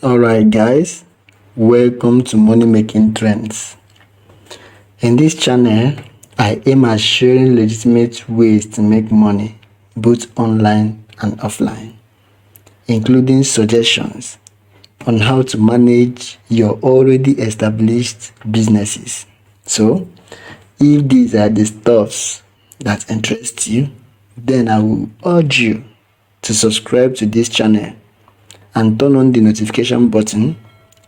Alright guys, welcome to Money Making Trends. In this channel, I aim at sharing legitimate ways to make money both online and offline, including suggestions on how to manage your already established businesses. So, if these are the stuffs that interest you, then I will urge you to subscribe to this channel and turn on the notification button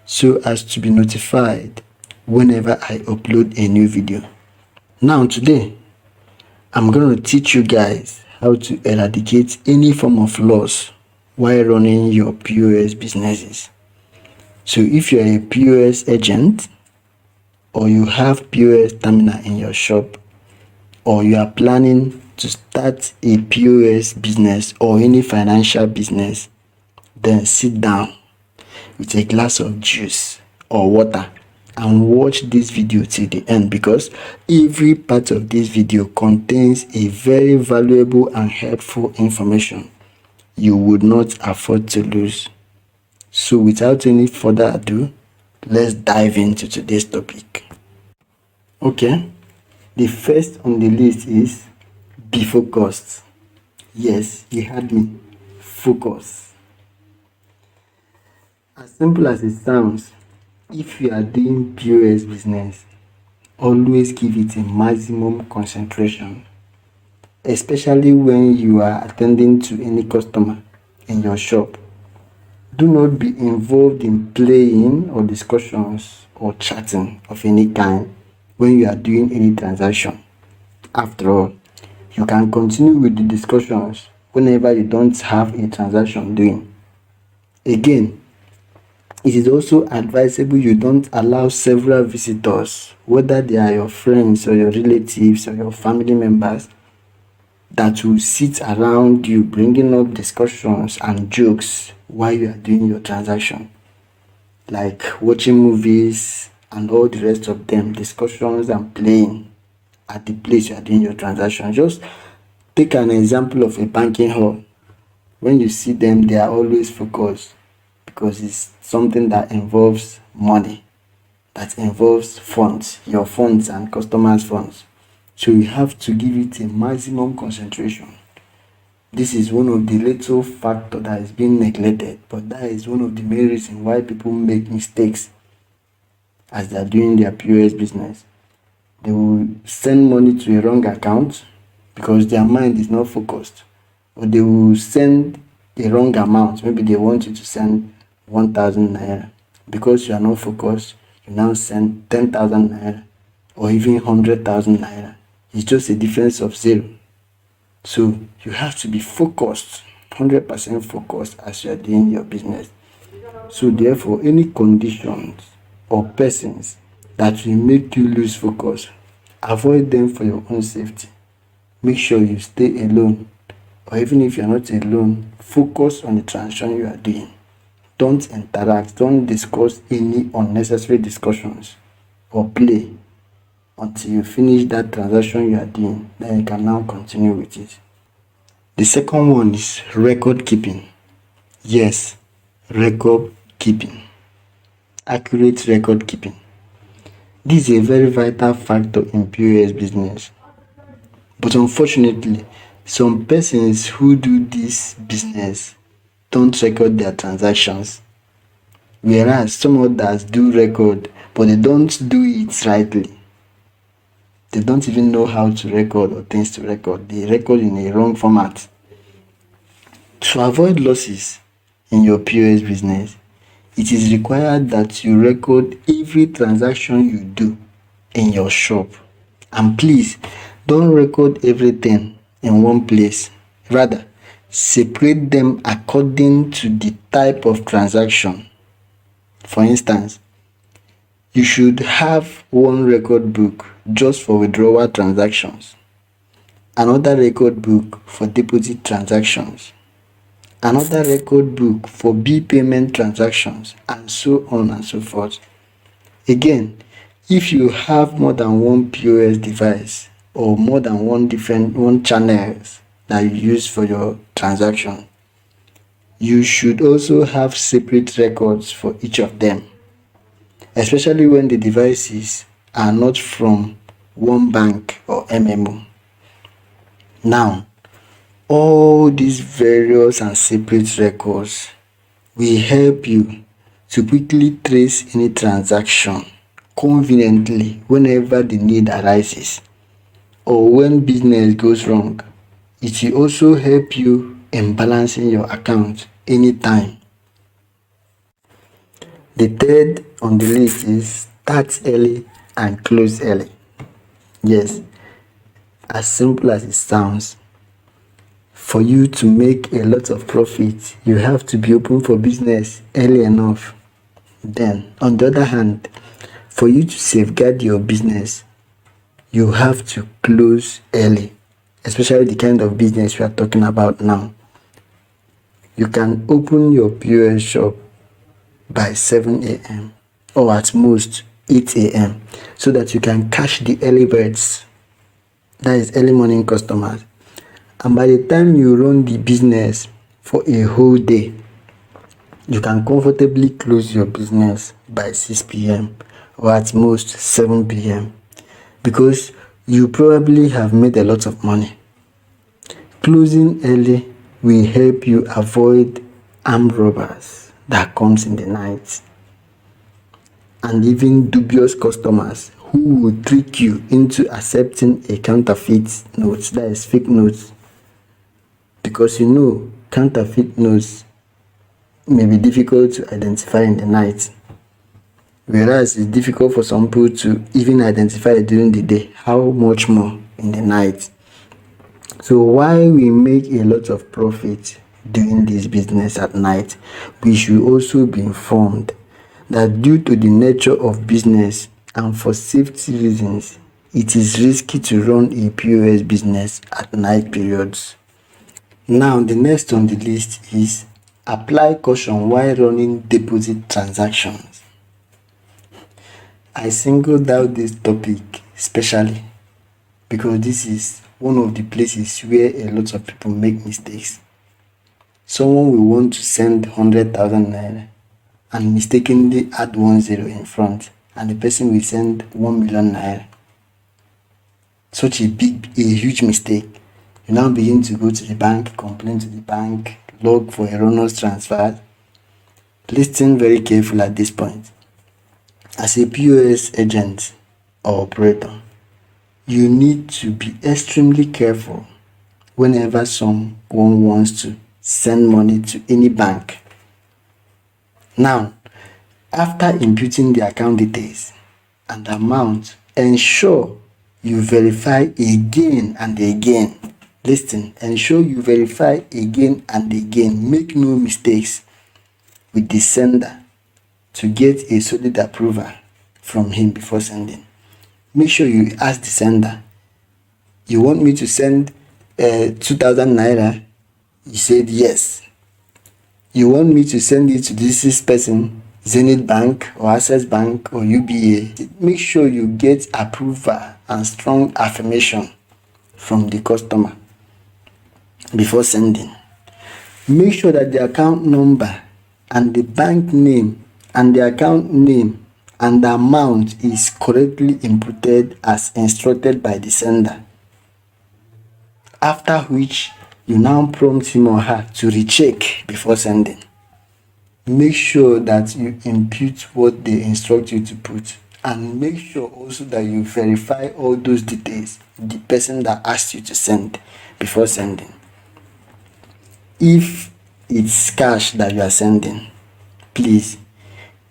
so as to be notified whenever I upload a new video. Now today, I'm going to teach you guys how to eradicate any form of loss while running your POS businesses. So if you're a POS agent, or you have POS terminal in your shop, or you are planning to start a POS business or any financial business, then sit down with a glass of juice or water and watch this video till the end, because every part of this video contains a very valuable and helpful information you would not afford to lose. So without any further ado, let's dive into today's topic. Okay, the first on the list is be focused. Yes, you heard me. Focus. As simple as it sounds, if you are doing POS business, always give it a maximum concentration, especially when you are attending to any customer in your shop. Do not be involved in playing or discussions or chatting of any kind when you are doing any transaction. After all, you can continue with the discussions whenever you don't have a transaction doing. Again, it is also advisable you don't allow several visitors, whether they are your friends or your relatives or your family members, that will sit around you bringing up discussions and jokes while you are doing your transaction, like watching movies and all the rest of them, discussions and playing at the place you are doing your transaction. Just take an example of a banking hall. When you see them, they are always focused because it's something that involves money, that involves funds, your funds and customers' funds. So you have to give it a maximum concentration. This is one of the little factors that is being neglected, but that is one of the main reasons why people make mistakes as they are doing their POS business. They will send money to a wrong account because their mind is not focused, or they will send a wrong amount. Maybe they want you to send 1,000 naira. Because you are not focused, you now send 10,000 naira or even 100,000 naira. It's just a difference of zero. So you have to be focused, 100% focused as you are doing your business. So therefore, any conditions or persons that will make you lose focus, avoid them for your own safety. Make sure you stay alone, or even if you're not alone, focus on the transaction you are doing. Don't interact, don't discuss any unnecessary discussions or play until you finish that transaction you are doing. Then you can now continue with it. The second one is record keeping. Yes, record keeping. Accurate record keeping. This is a very vital factor in POS business. But unfortunately, some persons who do this business don't record their transactions, whereas some others do record, but they don't do it rightly. They don't even know how to record or things to record. They record in a wrong format. To avoid losses in your POS business, it is required that you record every transaction you do in your shop. And please, don't record everything in one place. Rather, separate them according to the type of transaction. For instance, you should have one record book just for withdrawal transactions, another record book for deposit transactions, another record book for bill payment transactions, and so on and so forth. Again, if you have more than one POS device or more than one channels that you use for your transaction, You should also have separate records for each of them, especially when the devices are not from one bank or MMO. Now, all these various and separate records will help you to quickly trace any transaction conveniently whenever the need arises or when business goes wrong. It will also help you in balancing your account anytime. The third on the list is start early and close early. Yes, as simple as it sounds, for you to make a lot of profit, you have to be open for business early enough. Then, on the other hand, for you to safeguard your business, you have to close early, especially the kind of business we are talking about now. You can open your POS shop by 7 a.m. or at most 8 a.m. so that you can catch the early birds, that is early morning customers. And by the time you run the business for a whole day, you can comfortably close your business by 6 p.m. or at most 7 p.m. because you probably have made a lot of money. Closing early will help you avoid armed robbers that comes in the night and even dubious customers who will trick you into accepting a counterfeit note, that is fake notes, because counterfeit notes may be difficult to identify in the night, whereas it's difficult for some people to even identify it during the day, how much more in the night. So while we make a lot of profit doing this business at night, we should also be informed that due to the nature of business and for safety reasons, it is risky to run a POS business at night periods. Now, the next on the list is apply caution while running deposit transactions. I singled out this topic especially because this is one of the places where a lot of people make mistakes. Someone will want to send 100,000 naira and mistakenly add 10 in front, and the person will send 1 million naira. Such a huge mistake. You now begin to go to the bank, complain to the bank, log for erroneous transfer. Listen very carefully at this point. As a POS agent or operator, you need to be extremely careful whenever someone wants to send money to any bank. Now, after imputing the account details and amount, ensure you verify again and again. Listen, ensure you verify again and again. Make no mistakes with the sender to get a solid approval from him before sending. Make sure you ask the sender, you want me to send 2,000 naira? He said yes. You want me to send it to this person, Zenith Bank or Access Bank or UBA? Make sure you get approval and strong affirmation from the customer before sending. Make sure that the account number and the bank name and the account name and the amount is correctly inputted as instructed by the sender. After which, you now prompt him or her to recheck before sending. Make sure that you impute what they instruct you to put, and make sure also that you verify all those details with the person that asked you to send before sending. If it's cash that you are sending, please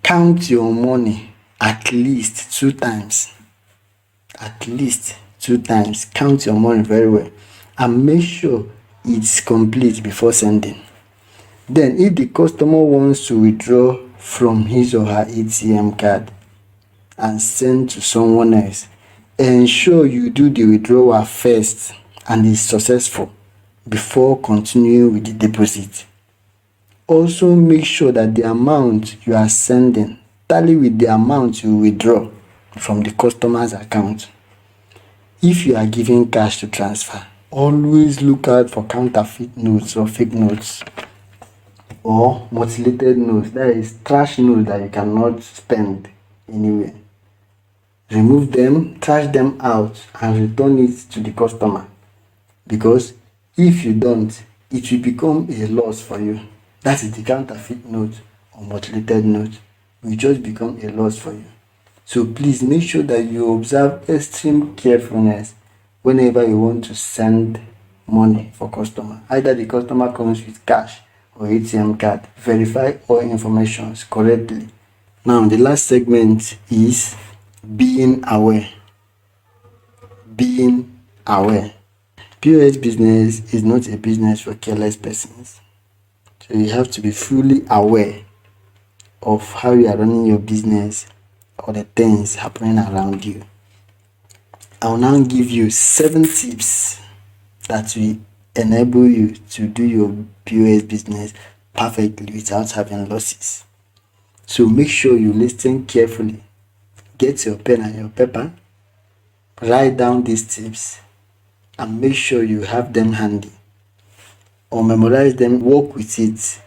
count your money at least 2 times. At least 2 times. Count your money very well and make sure it's complete before sending. Then, if the customer wants to withdraw from his or her ATM card and send to someone else, ensure you do the withdrawal first and is successful before continuing with the deposit. Also, make sure that the amount you are sending tally with the amount you withdraw from the customer's account. If you are giving cash to transfer, always look out for counterfeit notes or fake notes. or mutilated notes, that is trash notes that you cannot spend anywhere. Remove them, trash them out, and return it to the customer. Because if you don't, it will become a loss for you. That is the counterfeit note or mutilated note. It will just become a loss for you. So please make sure that you observe extreme carefulness whenever you want to send money for customer. Either the customer comes with cash or ATM card. Verify all information correctly. Now the last segment is being aware. Being aware. POS business is not a business for careless persons. So you have to be fully aware of how you are running your business or the things happening around you. I will now give you 7 tips that will enable you to do your POS business perfectly without having losses. So make sure you listen carefully. Get your pen and your paper. Write down these tips and make sure you have them handy or memorize them. Work with it.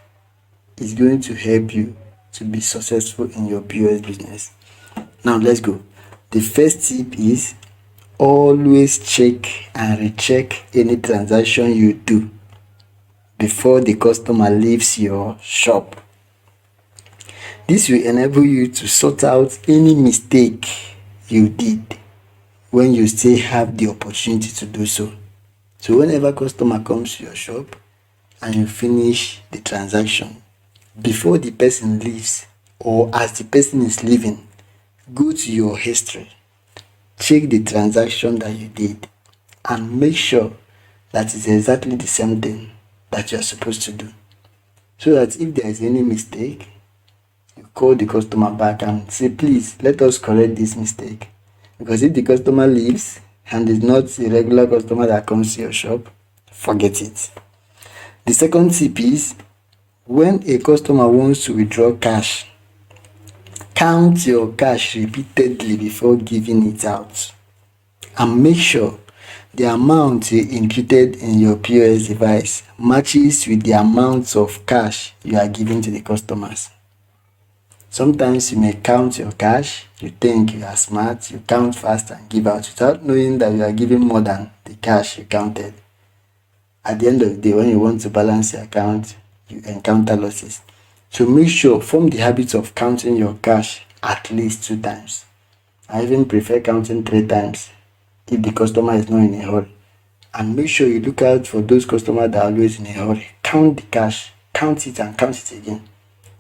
It's going to help you to be successful in your POS business. Now let's go. The first tip is always check and recheck any transaction you do before the customer leaves your shop. This will enable you to sort out any mistake you did when you still have the opportunity to do so. So whenever customer comes to your shop and you finish the transaction, before the person leaves or as the person is leaving, go to your history, check the transaction that you did and make sure that it's exactly the same thing that you are supposed to do. So that if there is any mistake, you call the customer back and say, please, let us correct this mistake. Because if the customer leaves and is not a regular customer that comes to your shop, forget it. The second tip is when a customer wants to withdraw cash, count your cash repeatedly before giving it out. And make sure the amount you imputed in your POS device matches with the amount of cash you are giving to the customers. Sometimes you may count your cash, you think you are smart, you count fast and give out without knowing that you are giving more than the cash you counted. At the end of the day, when you want to balance your account, you encounter losses. So make sure, form the habit of counting your cash at least 2 times. I even prefer counting 3 times if the customer is not in a hurry. And make sure you look out for those customers that are always in a hurry. Count the cash, count it and count it again.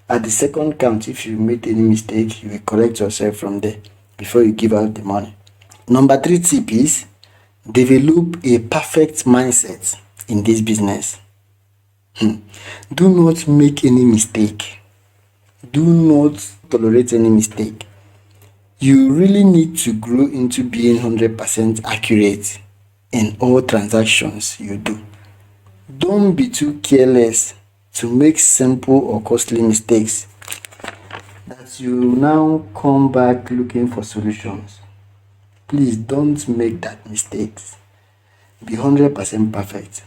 At the second count, if you made any mistake, you will correct yourself from there before you give out the money. Number 3 tip is develop a perfect mindset in this business. Do not make any mistake. Do not tolerate any mistake. You really need to grow into being 100% accurate in all transactions you do. Don't be too careless to make simple or costly mistakes that you now come back looking for solutions. Please don't make that mistake. Be 100% perfect.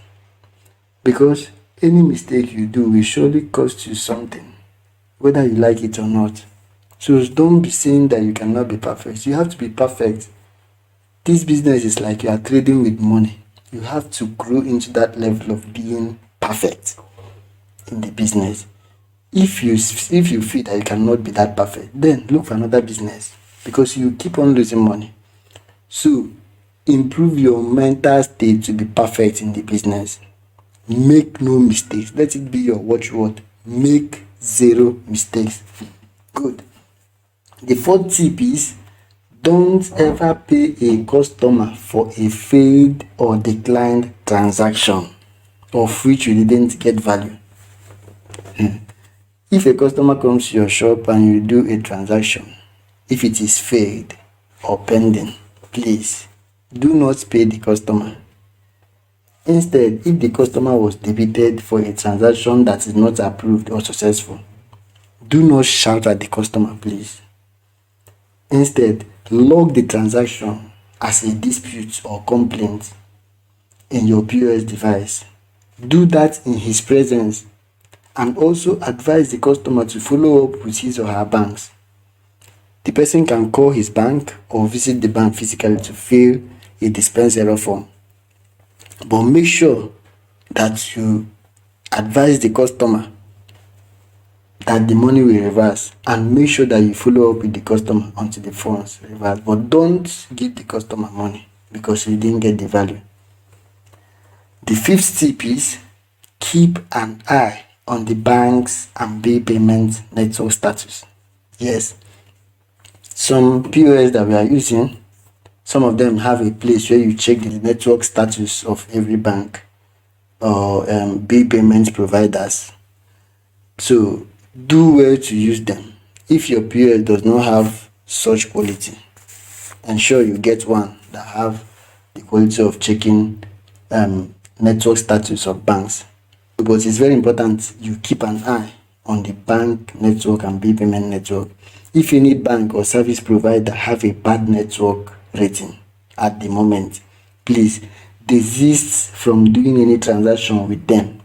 Because any mistake you do will surely cost you something, whether you like it or not. So don't be saying that you cannot be perfect. You have to be perfect. This business is like you are trading with money. You have to grow into that level of being perfect in the business. If you feel that you cannot be that perfect, then look for another business because you keep on losing money. So improve your mental state to be perfect in the business. Make no mistakes. Let it be your watchword. Make 0 mistakes. Good. The 4th tip is don't ever pay a customer for a failed or declined transaction of which you didn't get value. If a customer comes to your shop and you do a transaction, if it is failed or pending, please do not pay the customer. Instead, if the customer was debited for a transaction that is not approved or successful, do not shout at the customer, please. Instead, log the transaction as a dispute or complaint in your POS device. Do that in his presence and also advise the customer to follow up with his or her banks. The person can call his bank or visit the bank physically to fill a dispense error form. But make sure that you advise the customer that the money will reverse, and make sure that you follow up with the customer until the funds reverse. But don't give the customer money because you didn't get the value. The fifth tip is keep an eye on the bank's and bill payment network status. Yes, some POS that we are using, some of them have a place where you check the network status of every bank or bill payment providers. So do well to use them. If your POS does not have such quality, ensure you get one that have the quality of checking network status of banks. But it's very important you keep an eye on the bank network and bill payment network. If any bank or service provider have a bad network rating at the moment, please desist from doing any transaction with them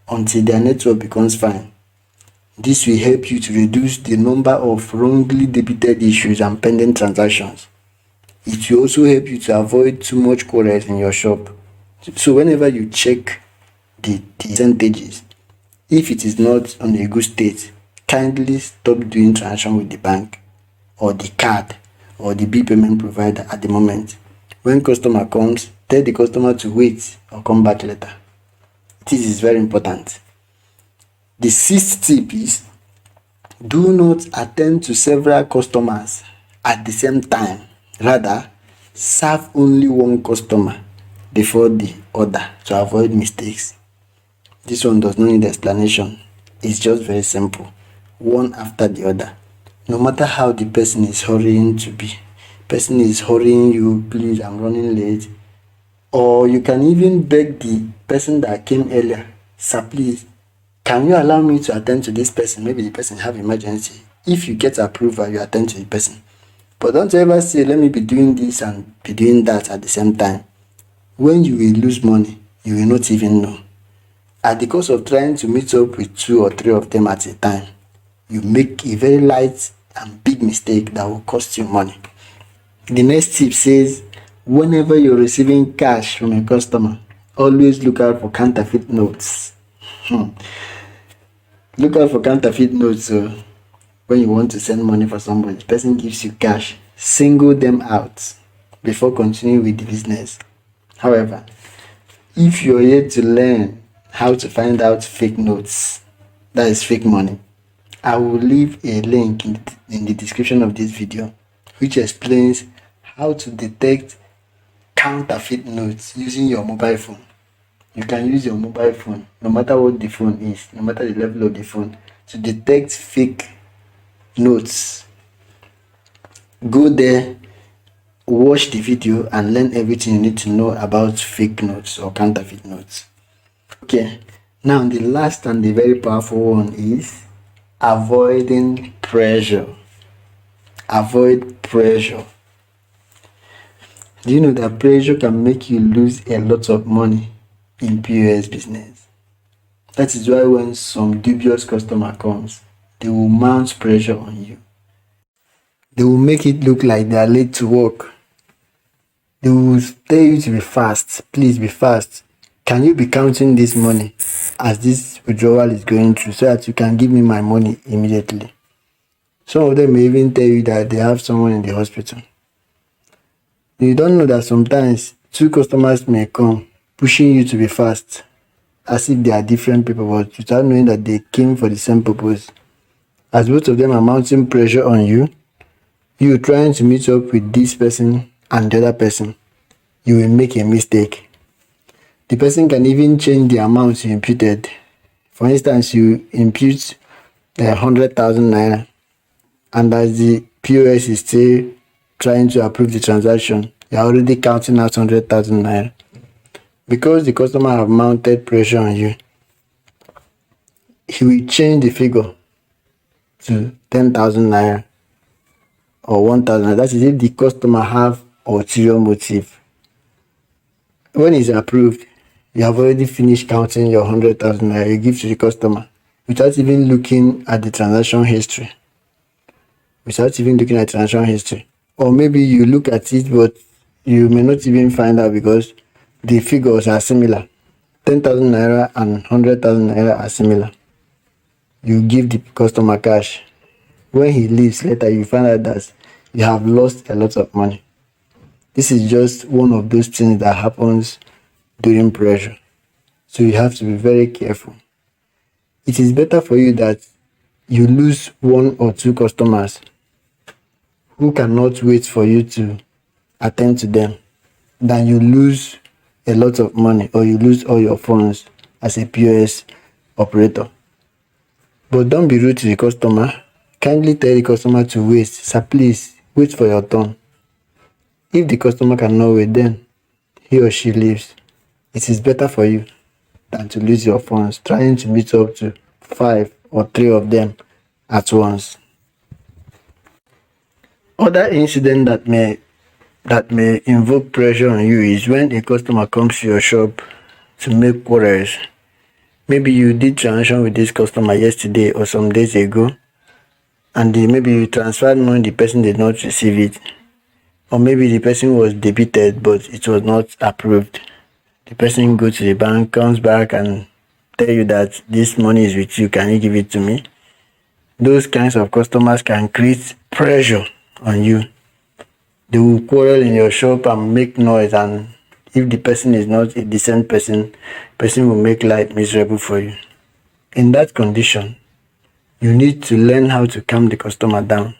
until their network becomes fine. This will help you to reduce the number of wrongly debited issues and pending transactions. It will also help you to avoid too much quarrels in your shop. So whenever you check the percentages, if it is not on a good state, kindly stop doing transaction with the bank or the card or the bill payment provider at the moment. When customer comes, tell the customer to wait or come back later. This is very important. The sixth tip is do not attend to several customers at the same time. Rather, serve only one customer before the other to avoid mistakes. This one does not need explanation. It's just very simple. One after the other. No matter how the person is hurrying to be. Person is hurrying you, please, I'm running late. Or you can even beg the person that came earlier, sir, please, can you allow me to attend to this person? Maybe the person have emergency. If you get approval, you attend to the person. But don't ever say, let me be doing this and be doing that at the same time. When you will lose money, you will not even know. At the cost of trying to meet up with 2 or 3 of them at a time, you make a very light and big mistake that will cost you money. The next tip says, whenever you're receiving cash from a customer, always look out for counterfeit notes. Look out for counterfeit notes. When you want to send money for somebody, the person gives you cash, single them out before continuing with the business. However, if you're yet to learn how to find out fake notes, that is fake money, I will leave a link in the description of this video which explains how to detect counterfeit notes using your mobile phone. You can use your mobile phone, no matter what the phone is, no matter the level of the phone, to detect fake notes. Go there, watch the video and learn everything you need to know about fake notes or counterfeit notes. Okay, now the last and the very powerful one is avoiding pressure. Avoid pressure. Do you know that pressure can make you lose a lot of money in POS business? That is why when some dubious customer comes, they will mount pressure on you. They will make it look like they are late to work. They will tell you to be fast. Please be fast. Can you be counting this money as this withdrawal is going through so that you can give me my money immediately? Some of them may even tell you that they have someone in the hospital. You don't know that sometimes 2 customers may come pushing you to be fast as if they are different people, but without knowing that they came for the same purpose. As both of them are mounting pressure on you, you trying to meet up with this person and the other person, you will make a mistake. The person can even change the amount you imputed. For instance, you impute 100,000 naira, and as the POS is still trying to approve the transaction, you are already counting out 100,000 naira. Because the customer have mounted pressure on you, he will change the figure to 10,000 naira or 1,000 naira. That is if the customer have ulterior motive. When it's approved, you have already finished counting your 100,000 naira you give to the customer without even looking at the transaction history. Or maybe you look at it, but you may not even find out because the figures are similar. 10,000 naira and 100,000 naira are similar. You give the customer cash. When he leaves later, you find out that you have lost a lot of money. This is just one of those things that happens during pressure. So you have to be very careful. It is better for you that you lose one or two customers who cannot wait for you to attend to them than you lose a lot of money or you lose all your funds as a POS operator. But don't be rude to the customer. Kindly tell the customer to wait. Sir, please wait for your turn. If the customer cannot wait, then he or she leaves. It is better for you than to lose your funds trying to meet up to 5 or 3 of them at once. Other incident that may invoke pressure on you is when a customer comes to your shop to make quarrels. Maybe you did transaction with this customer yesterday or some days ago, and maybe you transferred money, the person did not receive it, or maybe the person was debited but it was not approved. The person goes to the bank, comes back and tell you that this money is with you, can you give it to me? Those kinds of customers can create pressure on you. They will quarrel in your shop and make noise, and if the person is not a decent person will make life miserable for you. In that condition, you need to learn how to calm the customer down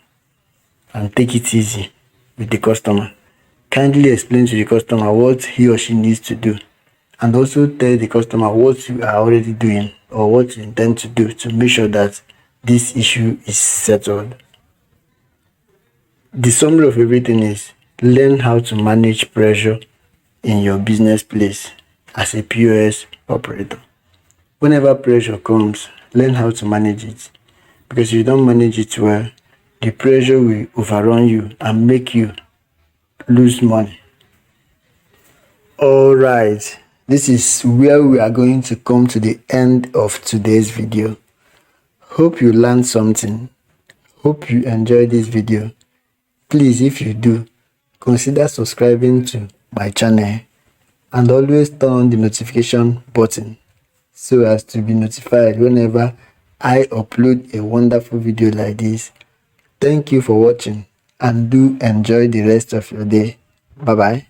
and take it easy with the customer. Kindly explain to the customer what he or she needs to do, and also tell the customer what you are already doing or what you intend to do to make sure that this issue is settled. The summary of everything is learn how to manage pressure in your business place as a POS operator. Whenever pressure comes, learn how to manage it, because if you don't manage it well, the pressure will overrun you and make you lose money. Alright, this is where we are going to come to the end of today's video. Hope you learned something. Hope you enjoyed this video. Please, if you do, consider subscribing to my channel and always turn on the notification button so as to be notified whenever I upload a wonderful video like this. Thank you for watching and do enjoy the rest of your day. Bye bye.